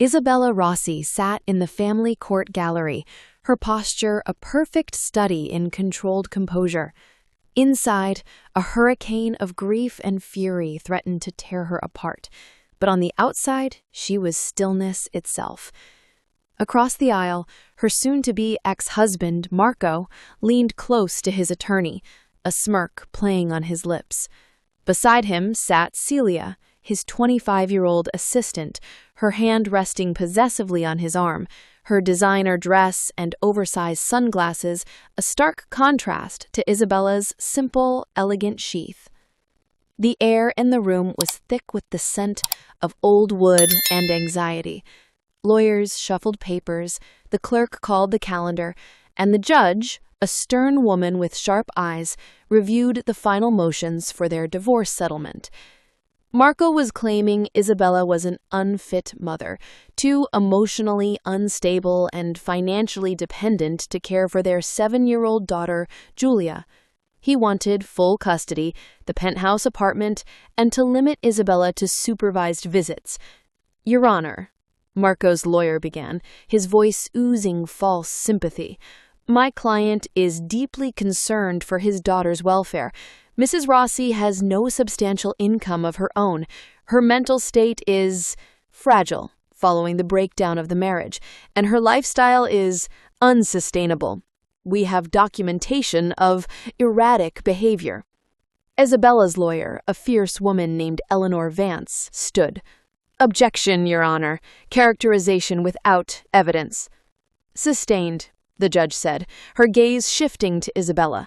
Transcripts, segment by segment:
Isabella Rossi sat in the family court gallery, her posture a perfect study in controlled composure. Inside, a hurricane of grief and fury threatened to tear her apart, but on the outside, she was stillness itself. Across the aisle, her soon-to-be ex-husband, Marco, leaned close to his attorney, a smirk playing on his lips. Beside him sat Celia, his 25-year-old assistant, her hand resting possessively on his arm, her designer dress and oversized sunglasses a stark contrast to Isabella's simple, elegant sheath. The air in the room was thick with the scent of old wood and anxiety. Lawyers shuffled papers, the clerk called the calendar, and the judge, a stern woman with sharp eyes, reviewed the final motions for their divorce settlement. Marco was claiming Isabella was an unfit mother, too emotionally unstable and financially dependent to care for their 7-year-old daughter, Julia. He wanted full custody, the penthouse apartment, and to limit Isabella to supervised visits. "Your Honor," Marco's lawyer began, his voice oozing false sympathy, "my client is deeply concerned for his daughter's welfare. Mrs. Rossi has no substantial income of her own. Her mental state is fragile following the breakdown of the marriage, and her lifestyle is unsustainable. We have documentation of erratic behavior." Isabella's lawyer, a fierce woman named Eleanor Vance, stood. "Objection, Your Honor. Characterization without evidence." "Sustained," the judge said, her gaze shifting to Isabella.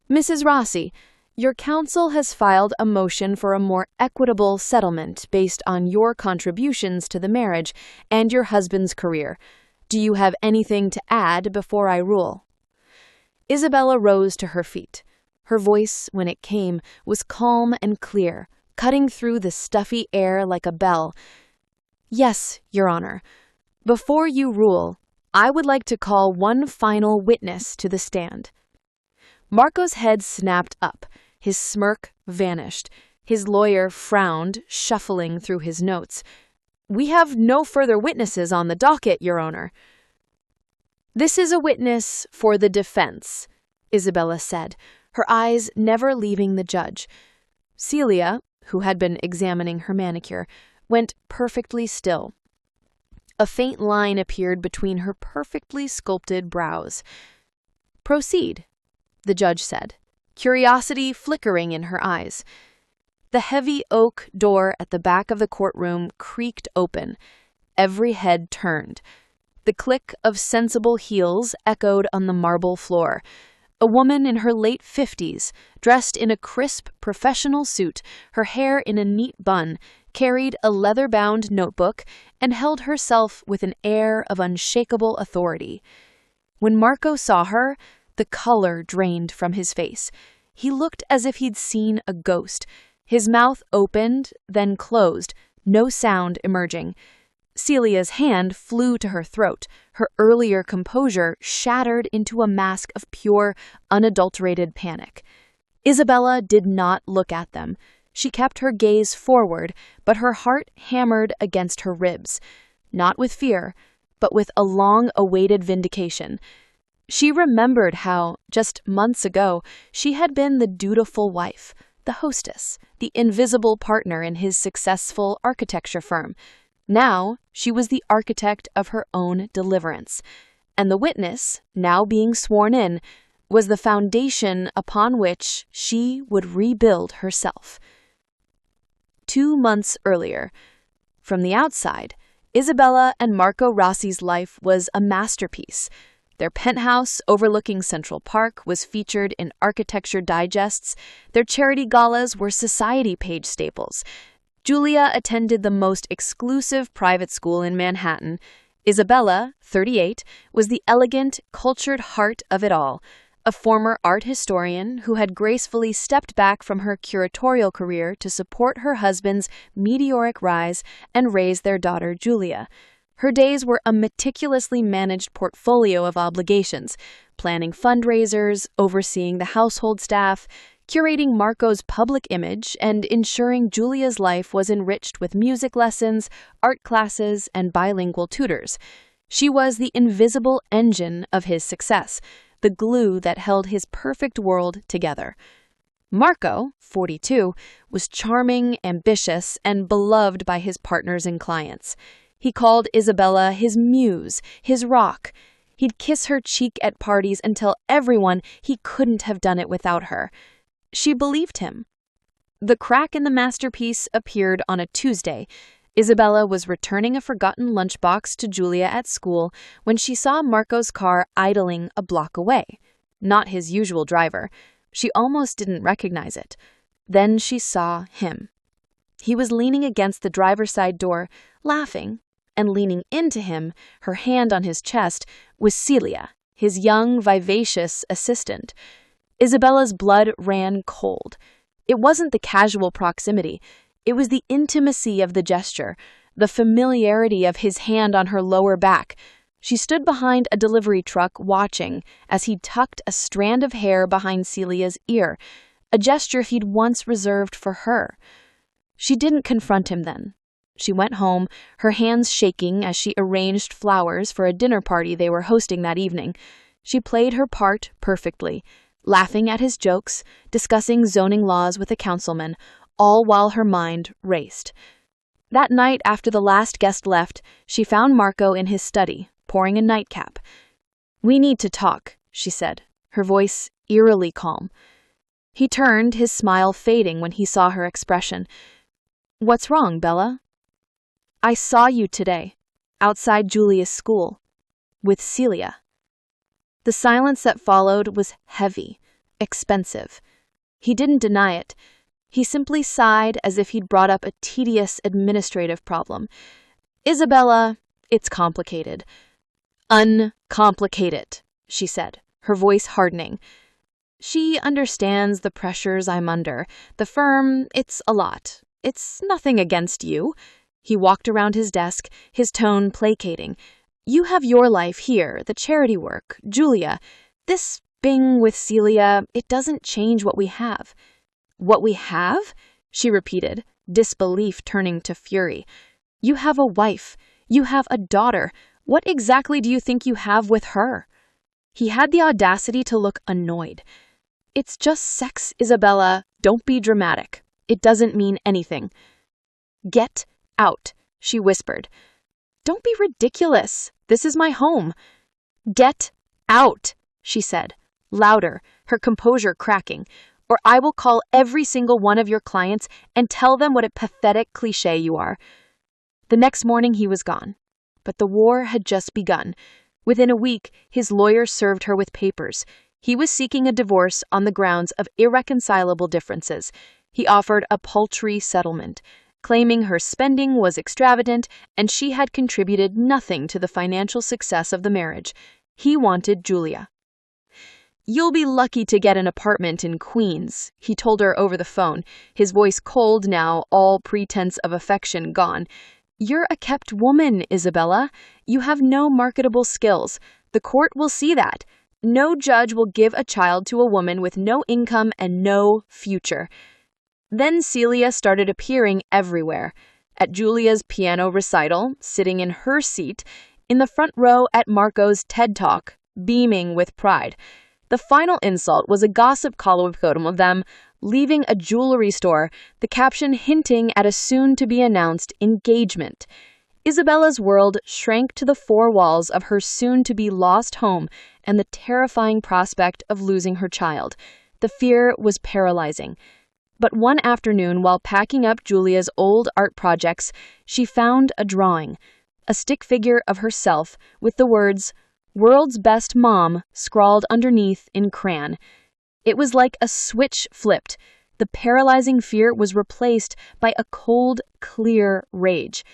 "Mrs. Rossi, your counsel has filed a motion for a more equitable settlement based on your contributions to the marriage and your husband's career. Do you have anything to add before I rule?" Isabella rose to her feet. Her voice, when it came, was calm and clear, cutting through the stuffy air like a bell. "Yes, Your Honor. Before you rule, I would like to call one final witness to the stand." Marco's head snapped up. His smirk vanished. His lawyer frowned, shuffling through his notes. "We have no further witnesses on the docket, Your Honor." "This is a witness for the defense," Isabella said, her eyes never leaving the judge. Celia, who had been examining her manicure, went perfectly still. A faint line appeared between her perfectly sculpted brows. "Proceed," the judge said, curiosity flickering in her eyes. The heavy oak door at the back of the courtroom creaked open. Every head turned. The click of sensible heels echoed on the marble floor. A woman in her late 50s, dressed in a crisp professional suit, her hair in a neat bun, carried a leather-bound notebook and held herself with an air of unshakable authority. When Marco saw her, the color drained from his face. He looked as if he'd seen a ghost. His mouth opened, then closed, no sound emerging. Celia's hand flew to her throat, her earlier composure shattered into a mask of pure, unadulterated panic. Isabella did not look at them. She kept her gaze forward, but her heart hammered against her ribs, not with fear, but with a long-awaited vindication. She remembered how, just months ago, she had been the dutiful wife, the hostess, the invisible partner in his successful architecture firm. Now, she was the architect of her own deliverance, and the witness, now being sworn in, was the foundation upon which she would rebuild herself. 2 months earlier, from the outside, Isabella and Marco Rossi's life was a masterpiece. Their penthouse overlooking Central Park was featured in architecture digests. Their charity galas were society page staples. Julia attended the most exclusive private school in Manhattan. Isabella, 38, was the elegant, cultured heart of it all, a former art historian who had gracefully stepped back from her curatorial career to support her husband's meteoric rise and raise their daughter Julia. Her days were a meticulously managed portfolio of obligations, planning fundraisers, overseeing the household staff, curating Marco's public image and ensuring Julia's life was enriched with music lessons, art classes, and bilingual tutors. She was the invisible engine of his success, the glue that held his perfect world together. Marco, 42, was charming, ambitious, and beloved by his partners and clients. He called Isabella his muse, his rock. He'd kiss her cheek at parties and tell everyone he couldn't have done it without her. She believed him. The crack in the masterpiece appeared on a Tuesday. Isabella was returning a forgotten lunchbox to Julia at school when she saw Marco's car idling a block away. Not his usual driver. She almost didn't recognize it. Then she saw him. He was leaning against the driver's side door, laughing, and leaning into him, her hand on his chest, was Celia, his young, vivacious assistant. Isabella's blood ran cold. It wasn't the casual proximity. It was the intimacy of the gesture, the familiarity of his hand on her lower back. She stood behind a delivery truck watching as he tucked a strand of hair behind Celia's ear, a gesture he'd once reserved for her. She didn't confront him then. She went home, her hands shaking as she arranged flowers for a dinner party they were hosting that evening. She played her part perfectly, laughing at his jokes, discussing zoning laws with a councilman, all while her mind raced. That night, after the last guest left, she found Marco in his study, pouring a nightcap. "We need to talk," she said, her voice eerily calm. He turned, his smile fading when he saw her expression. "What's wrong, Bella?" "I saw you today, outside Julia's school, with Celia." The silence that followed was heavy, expensive. He didn't deny it. He simply sighed as if he'd brought up a tedious administrative problem. "Isabella, it's complicated." "Uncomplicate it," she said, her voice hardening. "She understands the pressures I'm under. The firm, it's a lot. It's nothing against you." He walked around his desk, his tone placating. "You have your life here, the charity work, Julia. This bing with Celia, it doesn't change what we have." "What we have?" she repeated, disbelief turning to fury. "You have a wife. You have a daughter. What exactly do you think you have with her?" He had the audacity to look annoyed. "It's just sex, Isabella. Don't be dramatic. It doesn't mean anything." "Get out," she whispered. "Don't be ridiculous. This is my home." "Get out," she said, louder, her composure cracking, "or I will call every single one of your clients and tell them what a pathetic cliché you are." The next morning he was gone. But the war had just begun. Within a week, his lawyer served her with papers. He was seeking a divorce on the grounds of irreconcilable differences. He offered a paltry settlement, claiming her spending was extravagant and she had contributed nothing to the financial success of the marriage. He wanted Julia. "You'll be lucky to get an apartment in Queens," he told her over the phone, his voice cold now, all pretense of affection gone. "You're a kept woman, Isabella. You have no marketable skills. The court will see that. No judge will give a child to a woman with no income and no future." Then Celia started appearing everywhere. At Julia's piano recital, sitting in her seat, in the front row at Marco's TED Talk, beaming with pride. The final insult was a gossip column of them leaving a jewelry store, the caption hinting at a soon-to-be-announced engagement. Isabella's world shrank to the four walls of her soon-to-be lost home and the terrifying prospect of losing her child. The fear was paralyzing. But one afternoon, while packing up Julia's old art projects, she found a drawing, a stick figure of herself with the words, "World's Best Mom," scrawled underneath in crayon. It was like a switch flipped. The paralyzing fear was replaced by a cold, clear rage.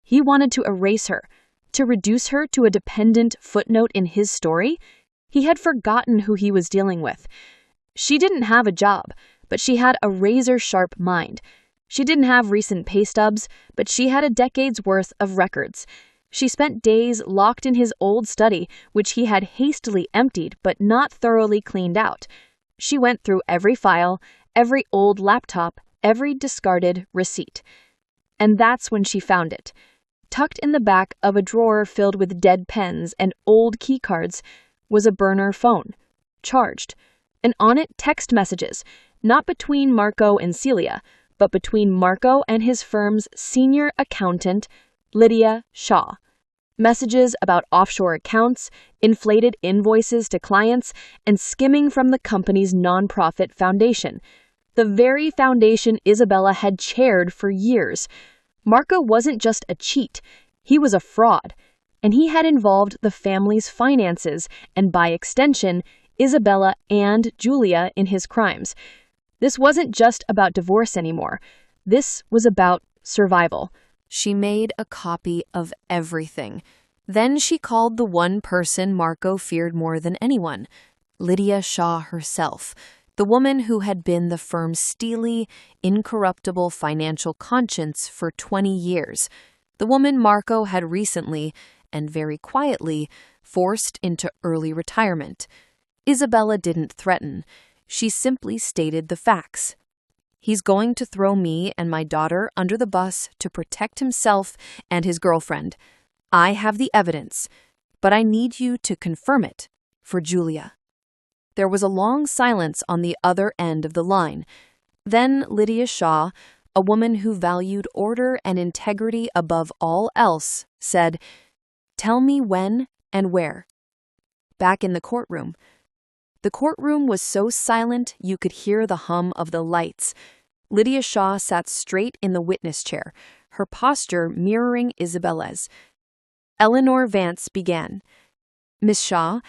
He wanted to erase her, to reduce her to a dependent footnote in his story. He had forgotten who he was dealing with. She didn't have a job, but she had a razor-sharp mind. She didn't have recent pay stubs, but she had a decade's worth of records. She spent days locked in his old study, which he had hastily emptied but not thoroughly cleaned out. She went through every file, every old laptop, every discarded receipt. And that's when she found it. Tucked in the back of a drawer filled with dead pens and old keycards was a burner phone, charged, and on it text messages, not between Marco and Celia, but between Marco and his firm's senior accountant, Lydia Shaw. Messages about offshore accounts, inflated invoices to clients, and skimming from the company's nonprofit foundation, the very foundation Isabella had chaired for years. Marco wasn't just a cheat, he was a fraud, and he had involved the family's finances and, by extension, Isabella and Julia in his crimes. This wasn't just about divorce anymore. This was about survival. She made a copy of everything. Then she called the one person Marco feared more than anyone, Lydia Shaw herself, the woman who had been the firm's steely, incorruptible financial conscience for 20 years, the woman Marco had recently, and very quietly, forced into early retirement. Isabella didn't threaten. She simply stated the facts. He's going to throw me and my daughter under the bus to protect himself and his girlfriend. I have the evidence, but I need you to confirm it for Julia. There was a long silence on the other end of the line. Then Lydia Shaw, a woman who valued order and integrity above all else, said, "Tell me when and where." Back in the courtroom. The courtroom was so silent you could hear the hum of the lights. Lydia Shaw sat straight in the witness chair, her posture mirroring Isabella's. Eleanor Vance began. "Miss Shaw,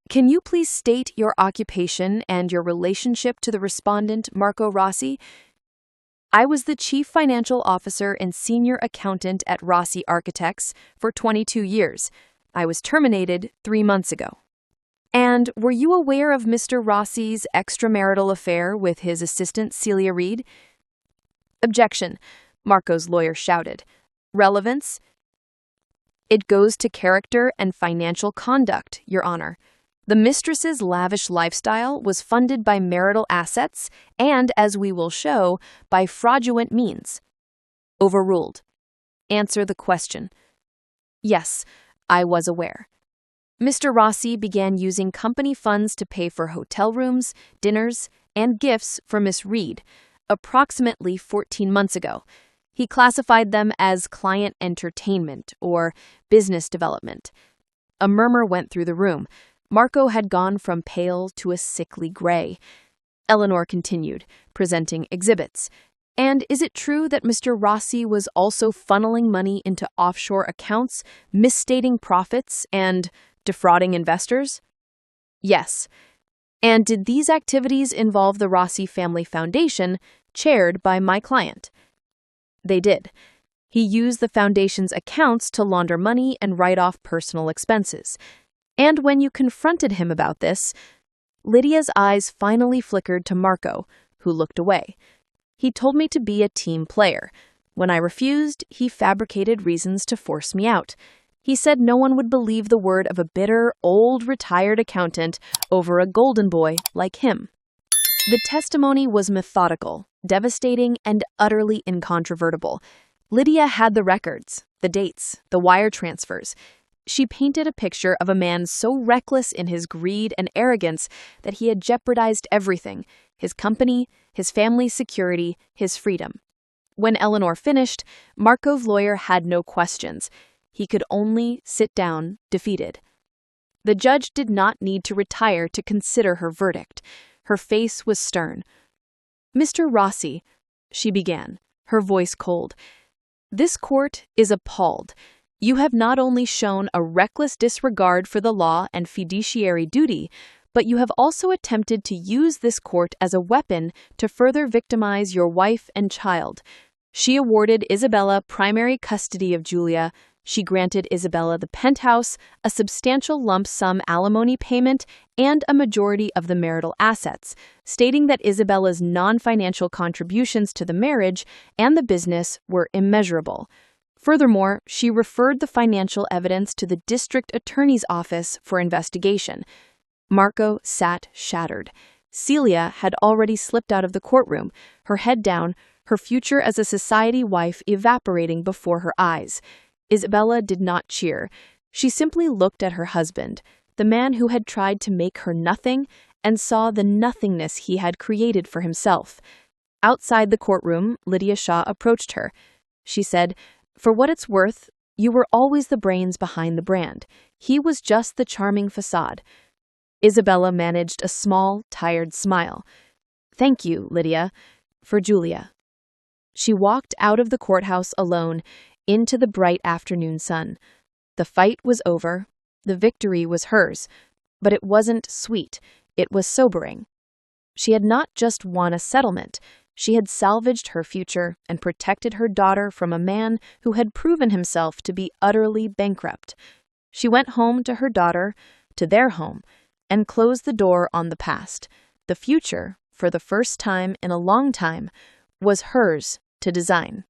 can you please state your occupation and your relationship to the respondent, Marco Rossi?" "I was the chief financial officer and senior accountant at Rossi Architects for 22 years. I was terminated 3 months ago." "And were you aware of Mr. Rossi's extramarital affair with his assistant Celia Reed?" "Objection," Marco's lawyer shouted. "Relevance?" "It goes to character and financial conduct, Your Honor. The mistress's lavish lifestyle was funded by marital assets and, as we will show, by fraudulent means." Overruled. "Answer the question." "Yes, I was aware." Mr. Rossi began using company funds to pay for hotel rooms, dinners, and gifts for Miss Reed, approximately 14 months ago. He classified them as client entertainment or business development. A murmur went through the room. Marco had gone from pale to a sickly gray. Eleanor continued, presenting exhibits. "And is it true that Mr. Rossi was also funneling money into offshore accounts, misstating profits, and defrauding investors?" "Yes." "And did these activities involve the Rossi Family Foundation, chaired by my client?" "They did. He used the foundation's accounts to launder money and write off personal expenses. And when you confronted him about this," Lydia's eyes finally flickered to Marco, who looked away. "He told me to be a team player. When I refused, he fabricated reasons to force me out. He said no one would believe the word of a bitter, old, retired accountant over a golden boy like him." The testimony was methodical, devastating, and utterly incontrovertible. Lydia had the records, the dates, the wire transfers. She painted a picture of a man so reckless in his greed and arrogance that he had jeopardized everything: his company, his family's security, his freedom. When Eleanor finished, Marco's lawyer had no questions. He could only sit down, defeated. The judge did not need to retire to consider her verdict. Her face was stern. "Mr. Rossi," she began, her voice cold, "this court is appalled. You have not only shown a reckless disregard for the law and fiduciary duty, but you have also attempted to use this court as a weapon to further victimize your wife and child. She awarded Isabella primary custody of Julia. She granted Isabella the penthouse, a substantial lump sum alimony payment, and a majority of the marital assets, stating that Isabella's non-financial contributions to the marriage and the business were immeasurable. Furthermore, she referred the financial evidence to the district attorney's office for investigation. Marco sat shattered. Celia had already slipped out of the courtroom, her head down, her future as a society wife evaporating before her eyes. Isabella did not cheer. She simply looked at her husband, the man who had tried to make her nothing, and saw the nothingness he had created for himself. Outside the courtroom, Lydia Shaw approached her. She said, "For what it's worth, you were always the brains behind the brand. He was just the charming facade." Isabella managed a small, tired smile. "Thank you, Lydia, for Julia." She walked out of the courthouse alone, into the bright afternoon sun. The fight was over. The victory was hers. But it wasn't sweet. It was sobering. She had not just won a settlement. She had salvaged her future and protected her daughter from a man who had proven himself to be utterly bankrupt. She went home to her daughter, to their home, and closed the door on the past. The future, for the first time in a long time, was hers to design.